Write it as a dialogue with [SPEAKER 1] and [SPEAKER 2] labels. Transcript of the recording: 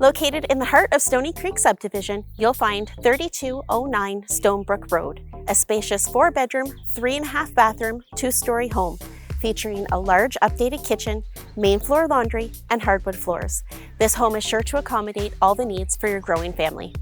[SPEAKER 1] Located in the heart of Stony Creek subdivision, you'll find 3209 Stonebrook Road, a spacious 4-bedroom, 3.5 bathroom, 2-story home, featuring a large updated kitchen, main floor laundry, and hardwood floors. This home is sure to accommodate all the needs for your growing family.